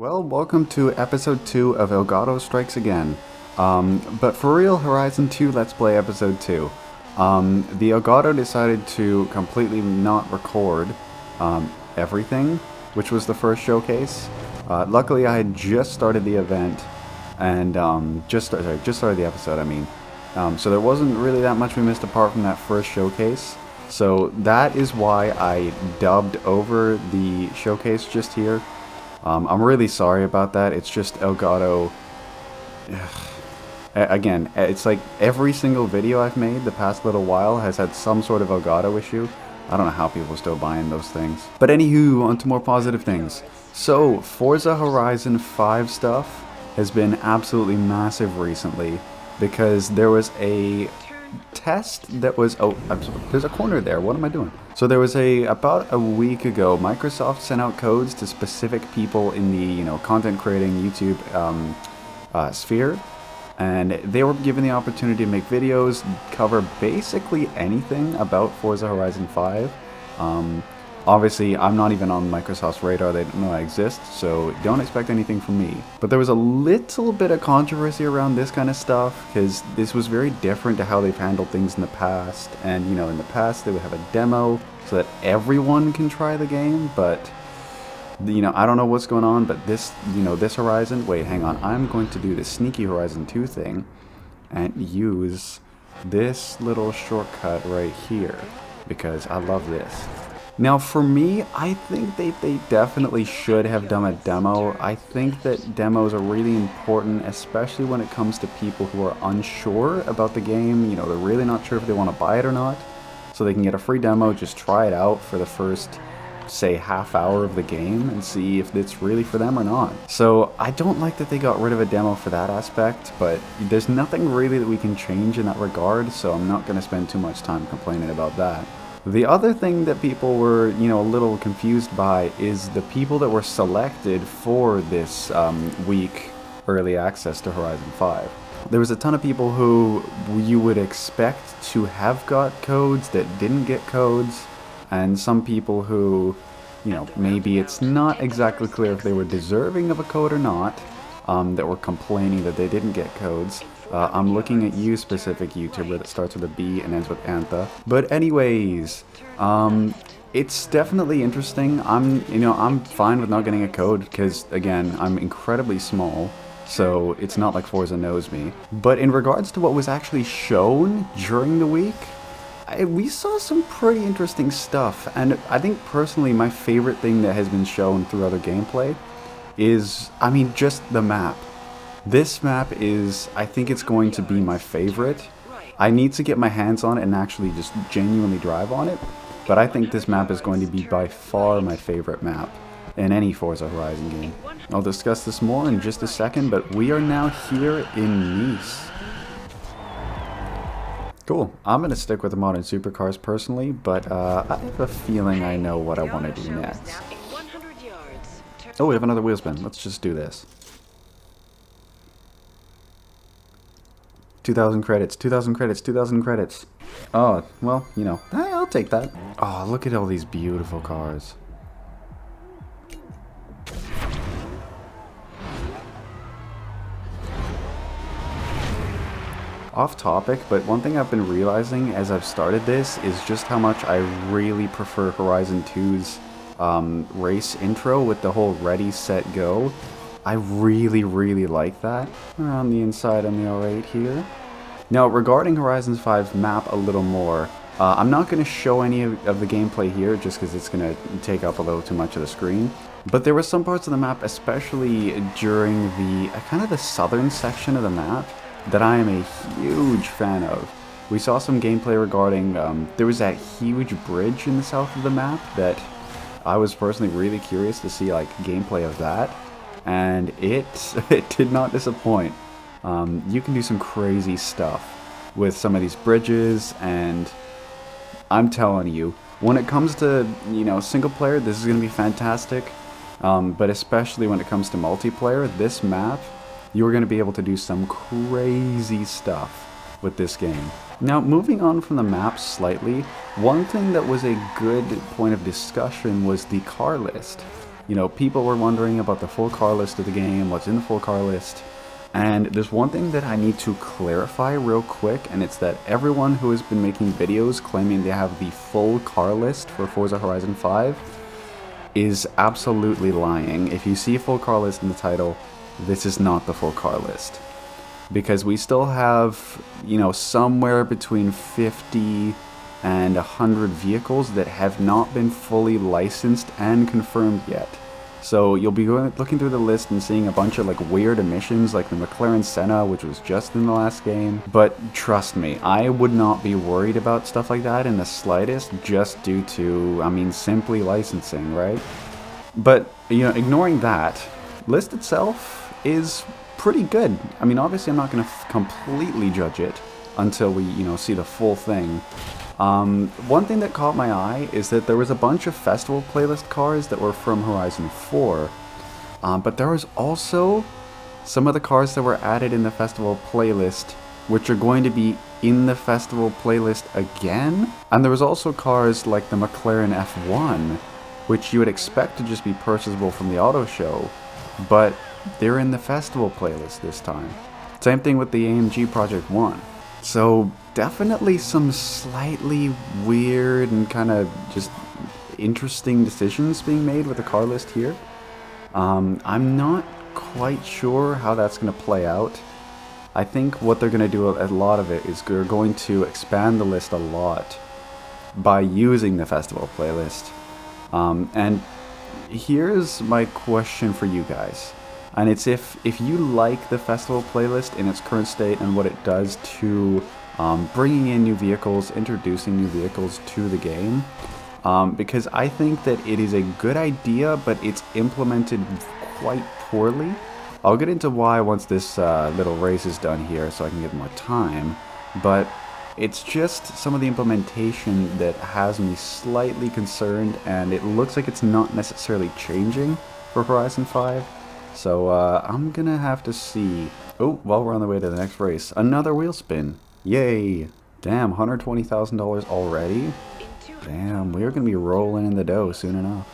Well, welcome to episode 2 of Elgato Strikes Again. But for real, Horizon 2 Let's Play episode 2. The Elgato decided to completely not record everything, which was the first showcase. Luckily, I had just started the event, and just started the episode, I mean. So there wasn't really that much we missed apart from that first showcase. So that is why I dubbed over the showcase just here. I'm really sorry about that. It's just Elgato. Again, it's like every single video I've made the past little while has had some sort of Elgato issue. I don't know how people are still buying those things. But anywho, on to more positive things. So, Forza Horizon 5 stuff has been absolutely massive recently because there was a test that was, there's a corner there, what am I doing? So there was about a week ago, Microsoft sent out codes to specific people in the, content creating YouTube sphere, and they were given the opportunity to make videos, cover basically anything about Forza Horizon 5. Obviously, I'm not even on Microsoft's radar, they don't know I exist, so don't expect anything from me. But there was a little bit of controversy around this kind of stuff, because this was very different to how they've handled things in the past. And, in the past they would have a demo so that everyone can try the game, but, I don't know what's going on, but this, this Horizon, wait, hang on, I'm going to do the sneaky Horizon 2 thing, and use this little shortcut right here, because I love this. Now for me, I think they definitely should have done a demo. I think that demos are really important, especially when it comes to people who are unsure about the game. They're really not sure if they want to buy it or not. So they can get a free demo, just try it out for the first, say, half hour of the game and see if it's really for them or not. So I don't like that they got rid of a demo for that aspect, but there's nothing really that we can change in that regard, so I'm not going to spend too much time complaining about that. The other thing that people were, a little confused by is the people that were selected for this week early access to Horizon 5. There was a ton of people who you would expect to have got codes that didn't get codes, and some people who, maybe it's not exactly clear if they were deserving of a code or not, that were complaining that they didn't get codes. I'm looking at you, specific YouTuber that starts with a B and ends with Antha. But anyways, it's definitely interesting. I'm fine with not getting a code because, again, I'm incredibly small, so it's not like Forza knows me. But in regards to what was actually shown during the week, we saw some pretty interesting stuff. And I think personally my favorite thing that has been shown through other gameplay is, just the map. This map is, I think it's going to be my favorite. I need to get my hands on it and actually just genuinely drive on it, but I think this map is going to be by far my favorite map in any Forza Horizon game. I'll discuss this more in just a second, but we are now here in Nice. Cool. I'm going to stick with the Moden Supercars personally, but I have a feeling I know what I want to do next. Oh, we have another wheel spin. Let's just do this. 2,000 credits, 2,000 credits, 2,000 credits. Oh, well, I'll take that. Oh, look at all these beautiful cars. Off topic, but one thing I've been realizing as I've started this is just how much I really prefer Horizon 2's race intro with the whole ready, set, go. I really, really like that. Around the inside on the R8 here. Now, regarding Horizon 5's map a little more, I'm not going to show any of the gameplay here just because it's going to take up a little too much of the screen. But there were some parts of the map, especially during the kind of the southern section of the map, that I am a huge fan of. We saw some gameplay regarding, there was that huge bridge in the south of the map that I was personally really curious to see gameplay of that. And it did not disappoint. You can do some crazy stuff with some of these bridges, and I'm telling you, when it comes to, single player, this is going to be fantastic. But especially when it comes to multiplayer, this map, you're going to be able to do some crazy stuff with this game. Now, moving on from the map slightly, one thing that was a good point of discussion was the car list. You know, people were wondering about the full car list of the game, what's in the full car list. And there's one thing that I need to clarify real quick, and it's that everyone who has been making videos claiming they have the full car list for Forza Horizon 5 is absolutely lying. If you see a full car list in the title, this is not the full car list. Because we still have, you know, somewhere between 50 and 100 vehicles that have not been fully licensed and confirmed yet. So you'll be looking through the list and seeing a bunch of like weird emissions like the McLaren Senna, which was just in the last game. But trust me, I would not be worried about stuff like that in the slightest, just due to, I mean, simply licensing, right? But, you know, ignoring that, list itself is pretty good. I mean, obviously I'm not going to completely judge it until we, you know, see the full thing. One thing that caught my eye is that there was a bunch of festival playlist cars that were from Horizon 4, but there was also some of the cars that were added in the festival playlist which are going to be in the festival playlist again, and there was also cars like the McLaren F1, which you would expect to just be purchasable from the auto show, but they're in the festival playlist this time. Same thing with the AMG Project 1. So definitely some slightly weird and kind of just interesting decisions being made with the car list here. I'm not quite sure how that's going to play out. I think what they're going to do a lot of it is they're going to expand the list a lot by using the festival playlist. And here's my question for you guys. And it's if you like the festival playlist in its current state and what it does to bringing in new vehicles, introducing new vehicles to the game, because I think that it is a good idea, but it's implemented quite poorly. I'll get into why once this little race is done here so I can get more time, but it's just some of the implementation that has me slightly concerned, and it looks like it's not necessarily changing for Horizon 5. So I'm gonna have to see. Oh, well, we're on the way to the next race. Another wheel spin. Yay! Damn, $120,000 already? Damn, we're gonna be rolling in the dough soon enough.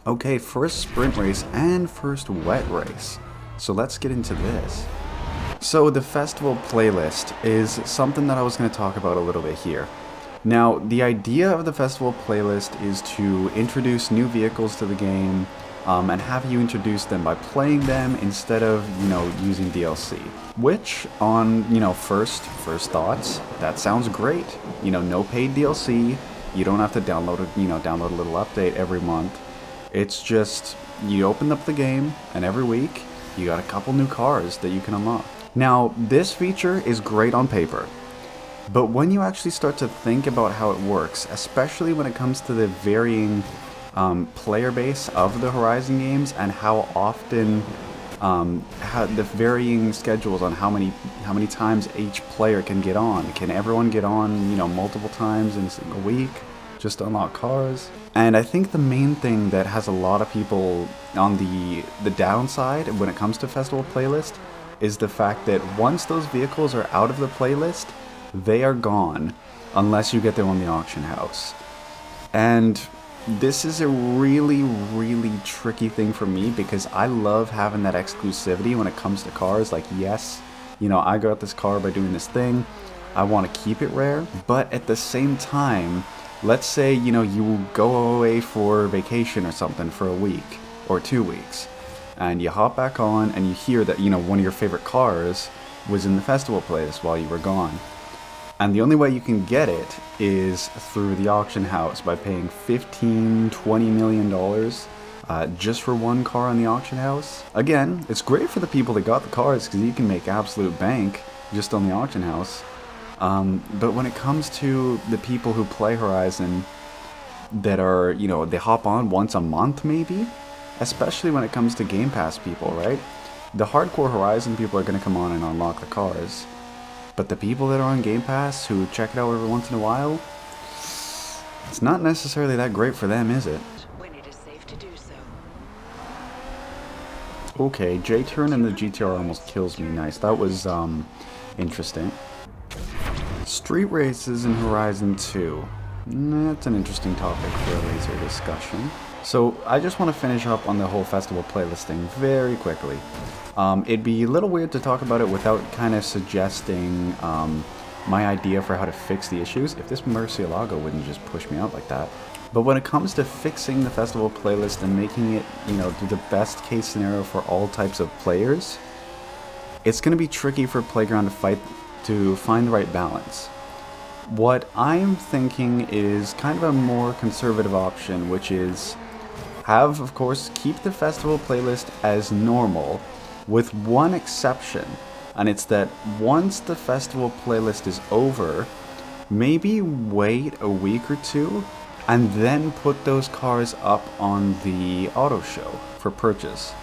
Okay, first sprint race and first wet race. So let's get into this. So the festival playlist is something that I was gonna talk about a little bit here. Now, the idea of the festival playlist is to introduce new vehicles to the game, and have you introduce them by playing them instead of, you know, using DLC. Which, on, you know, first thoughts, that sounds great. You know, no paid DLC. You don't have to download a little update every month. It's just you open up the game, and every week you got a couple new cars that you can unlock. Now, this feature is great on paper, but when you actually start to think about how it works, especially when it comes to the varying player base of the Horizon games and how often, how the varying schedules on how many times each player can get on. Can everyone get on, you know, multiple times in a single week just to unlock cars? And I think the main thing that has a lot of people on the downside when it comes to festival playlist is the fact that once those vehicles are out of the playlist, they are gone unless you get them on the auction house. And this is a really, really tricky thing for me because I love having that exclusivity when it comes to cars. Like, yes, you know, I got this car by doing this thing. I want to keep it rare. But at the same time, let's say, you know, you go away for vacation or something for a week or 2 weeks, and you hop back on and you hear that, you know, one of your favorite cars was in the festival playlist while you were gone. And the only way you can get it is through the auction house by paying $15–20 million just for one car on the auction house. Again, it's great for the people that got the cars because you can make absolute bank just on the auction house. But when it comes to the people who play Horizon that are, you know, they hop on once a month maybe, especially when it comes to Game Pass people, right? The hardcore Horizon people are going to come on and unlock the cars. But the people that are on Game Pass who check it out every once in a while, it's not necessarily that great for them, is it? When it is safe to do so. Okay, J-turn in the GTR almost kills me. Nice. That was interesting. Street races in Horizon 2. That's an interesting topic for a later discussion. So I just want to finish up on the whole festival playlist thing very quickly. It'd be a little weird to talk about it without kind of suggesting my idea for how to fix the issues, if this Murcielago wouldn't just push me out like that. But when it comes to fixing the festival playlist and making it, the best case scenario for all types of players, it's going to be tricky for Playground to find the right balance. What I'm thinking is kind of a more conservative option, which is of course, keep the festival playlist as normal, with one exception, and it's that once the festival playlist is over, maybe wait a week or two, and then put those cars up on the auto show for purchase.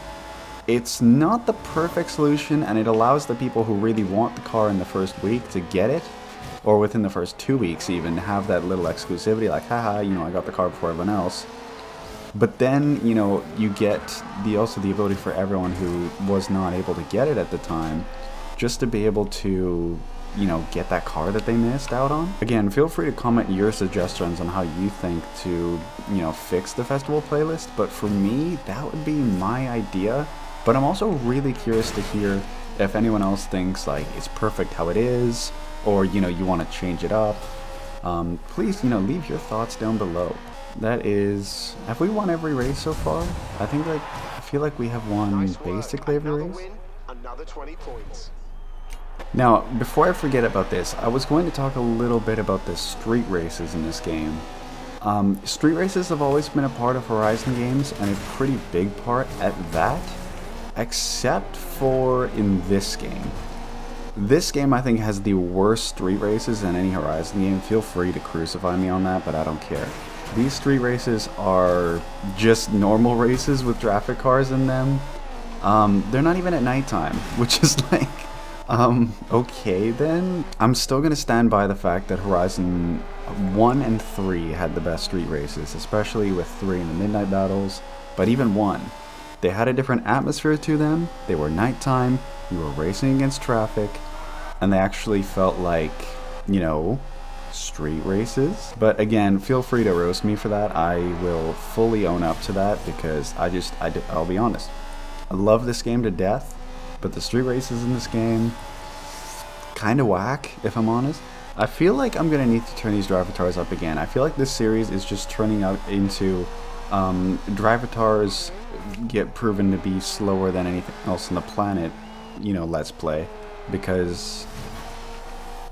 It's not the perfect solution, and it allows the people who really want the car in the first week to get it, or within the first 2 weeks even, have that little exclusivity, like, haha, I got the car before everyone else. But then, you get also the ability for everyone who was not able to get it at the time, just to be able to, get that car that they missed out on. Again, feel free to comment your suggestions on how you think to, fix the festival playlist. But for me, that would be my idea. But I'm also really curious to hear if anyone else thinks, like, it's perfect how it is, or, you want to change it up. Please, leave your thoughts down below. Have we won every race so far? I feel like we have won basically every race. Another 20 points. Now, before I forget about this, I was going to talk a little bit about the street races in this game. Street races have always been a part of Horizon games, and a pretty big part at that, except for in this game. This game, I think, has the worst street races in any Horizon game. Feel free to crucify me on that, but I don't care. These street races are just normal races with traffic cars in them. They're not even at nighttime, which is like, okay then. I'm still going to stand by the fact that Horizon 1 and 3 had the best street races, especially with 3 in the midnight battles, but even 1. They had a different atmosphere to them, they were nighttime, you were racing against traffic, and they actually felt like, street races. But again, feel free to roast me for that. I will fully own up to that, because I'll be honest, I love this game to death, but the street races in this game kind of whack, if I'm honest. I feel like I'm gonna need to turn these drivatars up again. I feel like this series is just turning out into drivatars get proven to be slower than anything else on the planet, let's play, because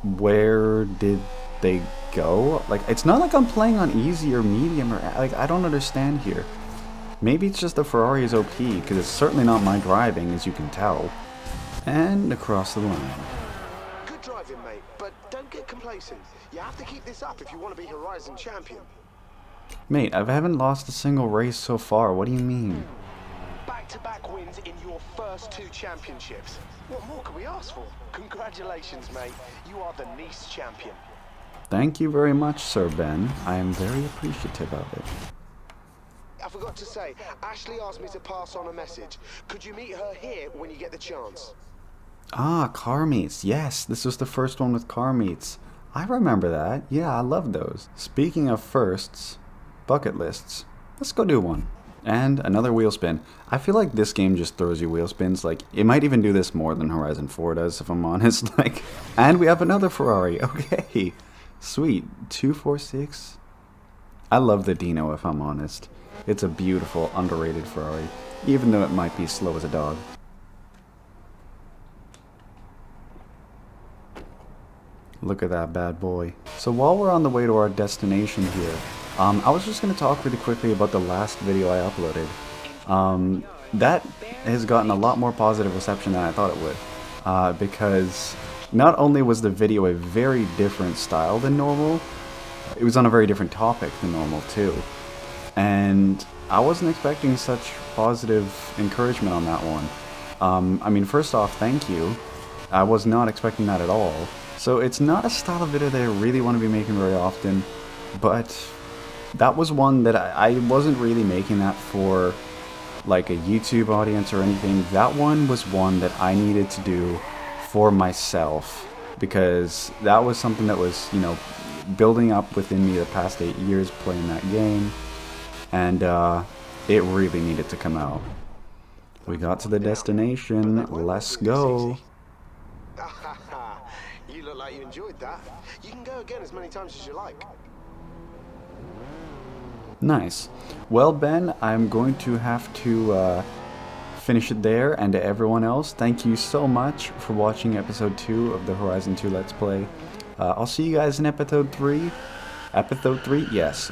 where did they go? Like, it's not like I'm playing on easy or medium, or like, I don't understand here. Maybe it's just the Ferrari is OP, because it's certainly not my driving, as you can tell. And across the line. Good driving, mate, but don't get complacent. You have to keep this up if you want to be Horizon champion. Mate, I haven't lost a single race so far. What do you mean? Back-to-back wins in your first 2 championships. What more can we ask for? Congratulations, mate. You are the Nice champion. Thank you very much, Sir Ben. I am very appreciative of it. I forgot to say, Ashley asked me to pass on a message. Could you meet her here when you get the chance? Ah, car meets. Yes, this was the first one with car meets. I remember that. Yeah, I love those. Speaking of firsts, bucket lists. Let's go do one. And another wheel spin. I feel like this game just throws you wheel spins. Like, it might even do this more than Horizon 4 does, if I'm honest. Like, and we have another Ferrari. Okay. Sweet. 246. I love the Dino, if I'm honest. It's a beautiful, underrated Ferrari, even though it might be slow as a dog. Look at that bad boy. So while we're on the way to our destination here, I was just going to talk really quickly about the last video I uploaded. That has gotten a lot more positive reception than I thought it would, because not only was the video a very different style than normal, it was on a very different topic than normal too. And I wasn't expecting such positive encouragement on that one. I mean, first off, thank you. I was not expecting that at all. So it's not a style of video that I really want to be making very often, but that was one that I wasn't really making that for like a YouTube audience or anything. That one was one that I needed to do for myself, because that was something that was, building up within me the past 8 years playing that game, and it really needed to come out. We got to the destination. Let's go. You look like you enjoyed that. You can go again as many times as you like. Nice. Well, Ben, I'm going to have to finish it there, and to everyone else, thank you so much for watching episode 2 of the Horizon 2 Let's Play. I'll see you guys in episode 3. Episode 3? Yes.